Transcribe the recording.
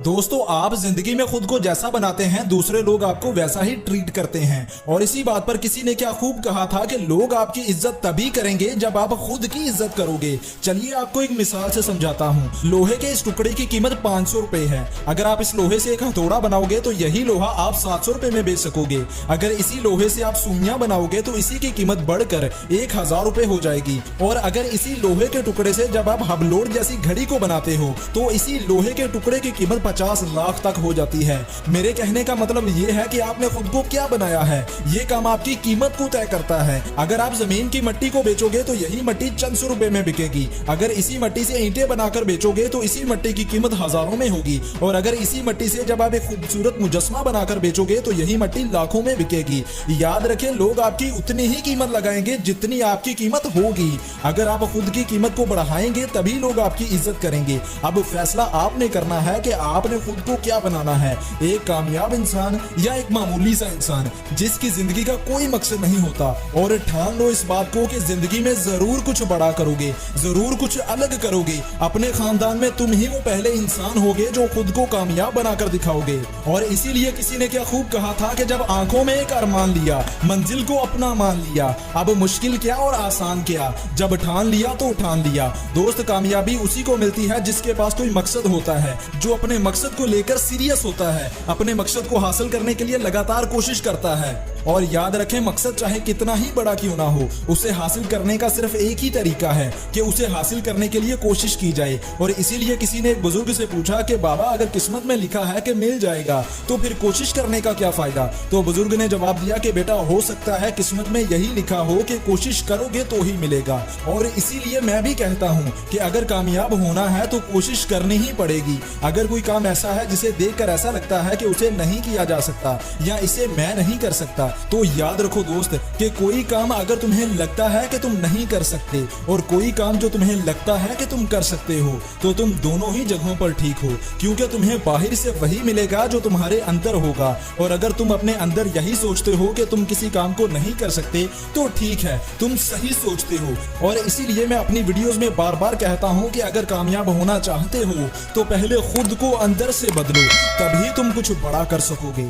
दोस्तों, आप जिंदगी में खुद को जैसा बनाते हैं दूसरे लोग आपको वैसा ही ट्रीट करते हैं। और इसी बात पर किसी ने क्या खूब कहा था कि लोग आपकी इज्जत तभी करेंगे जब आप खुद की इज्जत करोगे। चलिए आपको एक मिसाल से समझाता हूँ। लोहे के इस टुकड़े की कीमत 500 रुपए है। अगर आप इस लोहे से एक हथौड़ा बनाओगे तो यही लोहा आप 700 रुपए में बेच सकोगे। अगर इसी लोहे से आप सुइयां बनाओगे तो इसी की कीमत बढ़कर 1000 रुपए हो जाएगी। और अगर इसी लोहे के टुकड़े से जब आप हबलोड जैसी घड़ी को बनाते हो तो इसी लोहे के टुकड़े की कीमत 50 लाख तक हो जाती है। मेरे कहने का मतलब ये है कि आपने खुद को क्या बनाया है, ये काम आपकी कीमत को तय करता है। अगर आप जमीन की मिट्टी को बेचोगे तो यही मिट्टी चंद सौ रुपए में बिकेगी। अगर इसी मिट्टी से ईंटें बनाकर बेचोगे तो इसी मिट्टी की कीमत हजारों में होगी। और अगर इसी मिट्टी से जब आप एक खूबसूरत मुजस्मा बनाकर बेचोगे तो यही मिट्टी लाखों में बिकेगी। याद रखें, लोग आपकी उतनी ही कीमत लगाएंगे जितनी आपकी कीमत होगी। अगर आप खुद की कीमत को बढ़ाएंगे तभी लोग आपकी इज्जत करेंगे। अब फैसला आपने करना है कि आपने खुद को क्या बनाना है, एक कामयाब इंसान या एक मामूली सा इंसान जिसकी जिंदगी का कोई मकसद नहीं होता। और ठान लो इस बात को कि जिंदगी में जरूर कुछ बड़ा करोगे, जरूर कुछ अलग करोगे। अपने खानदान में तुम ही वो पहले इंसान होगे जो खुद को कामयाब बनाकर दिखाओगे। और इसीलिए किसी ने क्या खूब कहा था कि जब आंखों में एक अरमान लिया, मंजिल को अपना मान लिया। अब मुश्किल क्या और आसान क्या, जब ठान लिया तो ठान लिया। दोस्त, कामयाबी उसी को मिलती है जिसके पास कोई मकसद होता है, जो अपने मकसद को लेकर सीरियस होता है, अपने मकसद को हासिल करने के लिए लगातार कोशिश करता है। और याद रखें, मकसद चाहे कितना ही बड़ा क्यों ना हो, उसे हासिल करने का सिर्फ एक ही तरीका है कि उसे हासिल करने के लिए कोशिश की जाए। और इसीलिए किसी ने एक बुजुर्ग से पूछा कि बाबा, अगर किस्मत में लिखा है कि मिल जाएगा तो फिर कोशिश करने का क्या फायदा। तो बुजुर्ग ने जवाब दिया कि बेटा, हो सकता है किस्मत में यही लिखा हो कि कोशिश करोगे तो ही मिलेगा। और इसीलिए मैं भी कहता हूँ कि अगर कामयाब होना है तो कोशिश करनी ही पड़ेगी। अगर कोई काम ऐसा है जिसे देखकर ऐसा लगता है कि उसे नहीं किया जा सकता या इसे मैं नहीं कर सकता, तो याद रखो दोस्त कि कोई काम अगर तुम्हें लगता है कि तुम नहीं कर सकते और कोई काम जो तुम्हें लगता है कि तुम कर सकते हो, तो तुम दोनों ही जगहों पर ठीक हो। क्योंकि तुम्हें बाहर से वही मिलेगा जो तुम्हारे अंदर होगा। और अगर तुम अपने अंदर यही सोचते हो कि तुम किसी काम को नहीं कर सकते, तो ठीक है, तुम सही सोचते हो। और इसीलिए मैं अपनी वीडियोस में बार बार कहता हूँ कि अगर कामयाब होना चाहते हो तो पहले खुद को अंदर से बदलो, तभी तुम कुछ बड़ा कर सकोगे।